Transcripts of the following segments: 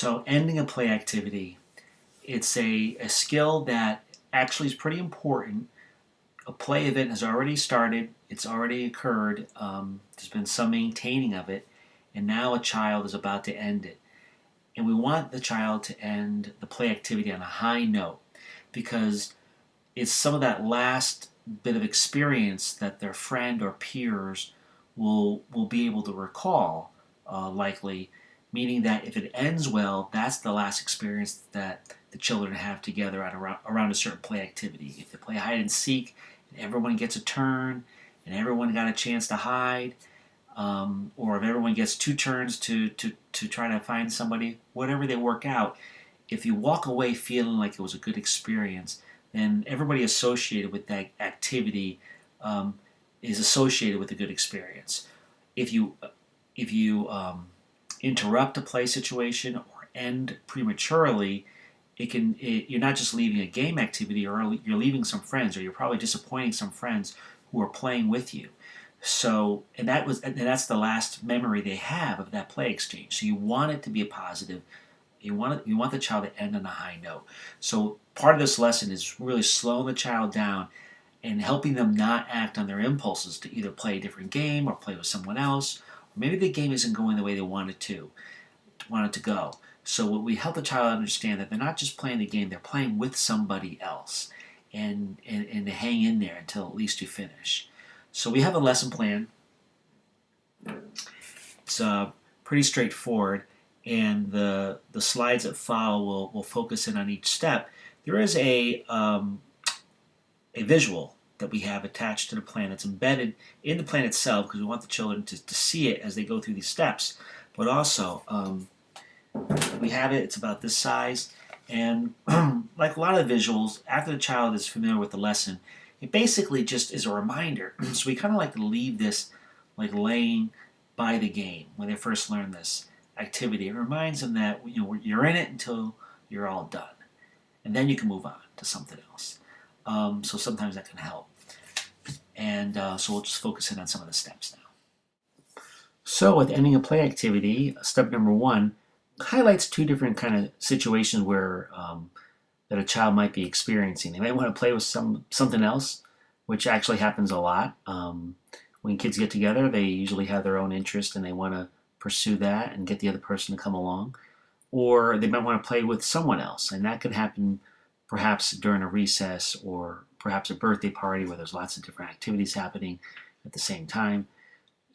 So ending a play activity, it's a skill that actually is pretty important. A play event has already started, it's already occurred, there's been some maintaining of it, and now a child is about to end it. And we want the child to end the play activity on a high note because it's some of that last bit of experience that their friend or peers will be able to recall, likely, meaning that if it ends well, that's the last experience that the children have together at around a certain play activity. If they play hide and seek, and everyone gets a turn, and everyone got a chance to hide, or if everyone gets two turns to try to find somebody, whatever they work out, if you walk away feeling like it was a good experience, then everybody associated with that activity is associated with a good experience. If you interrupt a play situation or end prematurely, you're not just leaving a game activity, or you're leaving some friends, or you're probably disappointing some friends who are playing with you. So, and that's the last memory they have of that play exchange. So you want it to be a positive. You want the child to end on a high note. So part of this lesson is really slowing the child down and helping them not act on their impulses to either play a different game or play with someone else. Or maybe the game isn't going the way they want it to go. So we help the child understand that they're not just playing the game, they're playing with somebody else, and to hang in there until at least you finish. So we have a lesson plan. It's pretty straightforward, and the slides that follow will focus in on each step. There is a visual that we have attached to the plan that's embedded in the plan itself because we want the children to see it as they go through these steps. But also, we have it, it's about this size, and like a lot of visuals, after the child is familiar with the lesson, it basically just is a reminder. So we kind of like to leave this like laying by the game when they first learn this activity. It reminds them that you're in it until you're all done, and then you can move on to something else. So sometimes that can help. And so we'll just focus in on some of the steps now. So with ending a play activity, step number 1 highlights 2 different kind of situations where that a child might be experiencing. They might want to play with something else, which actually happens a lot. When kids get together, they usually have their own interest and they want to pursue that and get the other person to come along. Or they might want to play with someone else, and that could happen perhaps during a recess or perhaps a birthday party where there's lots of different activities happening at the same time.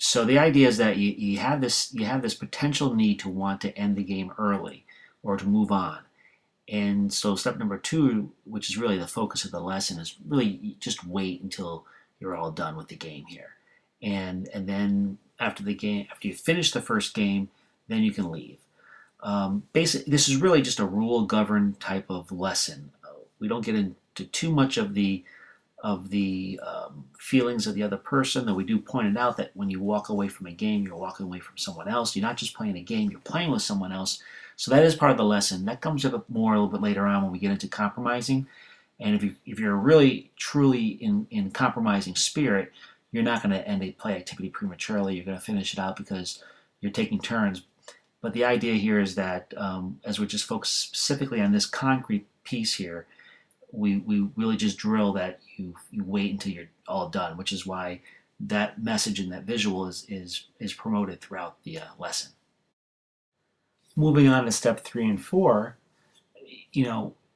So the idea is that you have this potential need to want to end the game early or to move on. And so step number 2, which is really the focus of the lesson, is really just wait until you're all done with the game here. And then after you finish the first game, then you can leave. Basically, this is really just a rule-governed type of lesson. We don't get into too much of the feelings of the other person, though we do point it out that when you walk away from a game, you're walking away from someone else. You're not just playing a game, you're playing with someone else. So that is part of the lesson. That comes up more a little bit later on when we get into compromising. And if you're really, truly in compromising spirit, you're not going to end a play activity prematurely. You're going to finish it out because you're taking turns. But the idea here is that as we're just focused specifically on this concrete piece here, we really just drill that you wait until you're all done, which is why that message and that visual is promoted throughout the lesson. Moving on to step 3 and 4,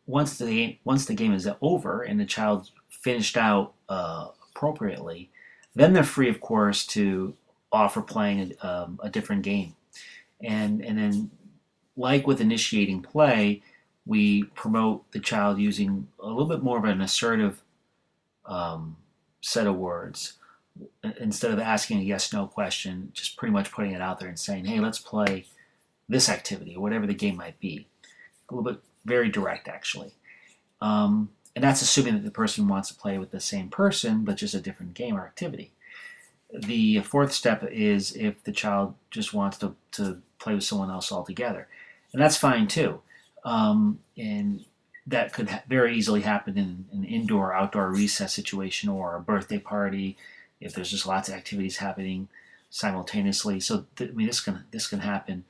once the game is over and the child's finished out appropriately, then they're free, of course, to offer playing a different game. And then, like with initiating play, we promote the child using a little bit more of an assertive set of words. Instead of asking a yes/no question, just pretty much putting it out there and saying, hey, let's play this activity, or whatever the game might be. A little bit very direct, actually. And that's assuming that the person wants to play with the same person, but just a different game or activity. The 4th step is if the child just wants to play with someone else altogether. And that's fine too. And that could very easily happen in an indoor-outdoor recess situation or a birthday party if there's just lots of activities happening simultaneously. So this can happen.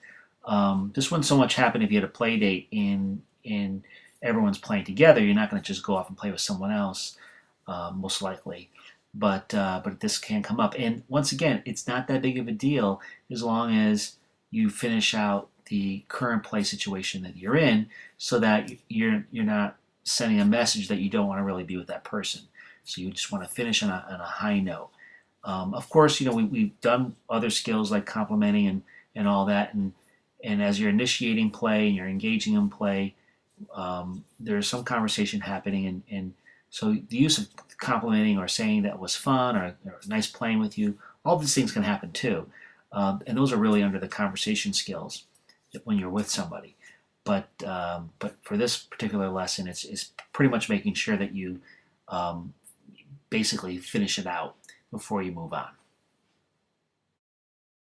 This wouldn't so much happen if you had a play date and everyone's playing together. You're not going to just go off and play with someone else, most likely. But this can come up, and once again, it's not that big of a deal as long as you finish out the current play situation that you're in, so that you're not sending a message that you don't want to really be with that person. So you just want to finish on a high note. Of course, we've done other skills like complimenting and all that, and as you're initiating play and you're engaging in play, there's some conversation happening, and so the use of complimenting or saying that was fun or nice playing with you, all these things can happen too, and those are really under the conversation skills when you're with somebody. But for this particular lesson, it's pretty much making sure that you basically finish it out before you move on.